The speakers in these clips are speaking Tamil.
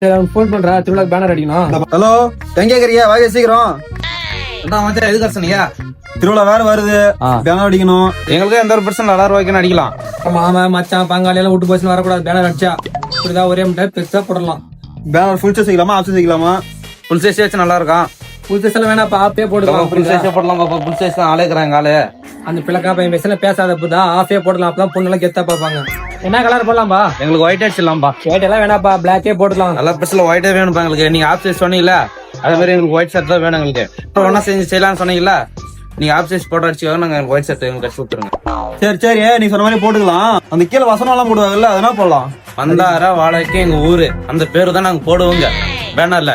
சரி அவன் ஃபோன் பண்றா, திருவிழாக்கு பேனர் அடிக்கணும். ஹலோ, எங்க கேக்குறீங்க? வாங்க சீக்கிரம். எதுக்கு சொன்னீங்க? திருவிழா வேற வருது, பேனர் அடிக்கணும். எங்களுக்கு எந்த ஒரு பிரச்சனை 1000 அடிக்கலாம். மாமா மச்சான் பங்காளி எல்லாம் விட்டு போச்சுன்னு வரக்கூடாது. பேனர் அடிச்சா இப்படிதான் ஒரே முட்டை பெருசா போடலாம். பேனர் ஃபுல் சைஸ் வைக்கலாமா, ஆஃப் சைஸ் வைக்கலாமா? ஃபுல் சைஸ் வச்சு நல்லா இருக்கும். புது சைஸ் எல்லாம் வேணாப்பா, ஆஃபே போடலாம். ஃபுல் சைஸே போடலாம். ஃபுல் சைஸ் தான் ஆளேக்குறாங்க ஆளு. அந்த பிள்ளைக்கா பையன் பேசுனா பேசாத புதா, ஆஃபே போடலாம். அப்பதான் பொண்ணு எல்லாம் கெத்தா பாப்பாங்க. என்ன கலர் போடலாம்பா? எங்களுக்கு ஒயிட் அடிச்சிடலாம்பா. ஒயிட் எல்லாம் வேணாப்பா, பிளாக்கே போடலாம். நல்லா பெருசுல ஒயிட்டே வேணும்பா எங்களுக்கு. நீங்க ஆஃப் சைஸ் சொன்னீங்கல்ல, அதே மாதிரி எங்களுக்கு ஒயிட் ஷர்ட் தான் வேணும் எங்களுக்கு. ஒன்னா செஞ்சு செய்யலாம்னு சொன்னீங்கல்ல, நீங்க ஆஃப் சைஸ் போட்டோ அடிச்சுக்காக நாங்க ஒயிட் ஷர்ட் எங்களுக்கு அடிச்சு விட்டுருங்க. சரி சரி, நீ சொன்ன மாதிரி போட்டுக்கலாம். அந்த கீழே வசனம் எல்லாம் போடுவாங்கல்ல, அதெல்லாம் போடலாம். வந்தாரா வாடகைக்கு எங்க ஊரு அந்த பேரு தான் நாங்க போடுவோங்க பேனர்ல.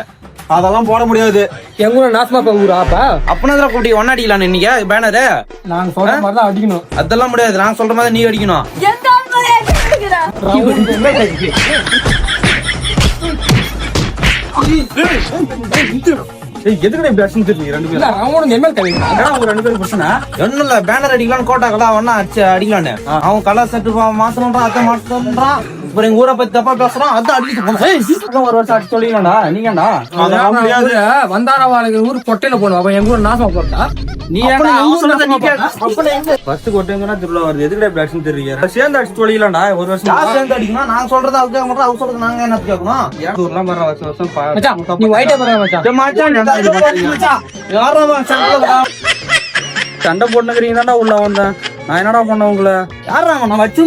அதெல்லாம் போட முடியாது. எங்க ஊர்ல நாசமா ஊராப்பா அப்பனா கூட்டி ஒன்னா அடிக்கலாம். நீங்க பேனரு நாங்க சொல்ற மாதிரி தான் அடிக்கணும். அதெல்லாம் முடியாது. நான் சொல்ற மாதிரி நீ அடிக்கணும். எதுக்கு இப்படி அடிச்சு தெரியுங்க ரெண்டு பேரும்? அவனுக்கு எம்எல் கவி அவங்க ரெண்டு பேரும் பிரச்சனை ஒண்ணும் இல்ல, பேனர் அடிக்கலாம்னு கோட்டாக்கடா ஒன்னா அடிச்சு அடிக்கலான்னு. அவன் கலர் செட்டு மாத்தணும்ன்றான், அதை மாத்தணும்ன்றான். அப்புறம் எங்க ஊரை பத்தி தப்பா பேசுறான், அதை அடிச்சு ஒரு வருஷம் அடிச்சு சொல்லிங்கடா நீங்கடா. அதெல்லாம் முடியாது. வந்தாரா வாழ்க்கை ஊர் கொட்டையில போடுவா. அப்ப எங்க ஊர் நாசமா போட்டா நீ ஃபர்ஸ்ட் கொட்டைங்கன்னா திருவிழா வருது. எதுக்கு இப்படி அடிச்சு தெரியுங்க? சேர்ந்து அடிச்சு சொல்லிக்கலாம்டா. ஒரு வருஷம் யார் சேர்ந்து அடிக்கணும்? நாங்க சொல்றது அவங்க கேட்க மாட்டோம், அவங்க சொல்றது நாங்க என்ன கேட்கணும்? ஊர்லாம் வர வருஷம் மச்சான் நீ ஒயிட்டே போடுற மச்சான். சண்டை போட்டுக்கிறீங்க தான்டா உள்ள வந்தேன். நான் என்னடா பண்ண உங்களை? யாரா நான் வச்சு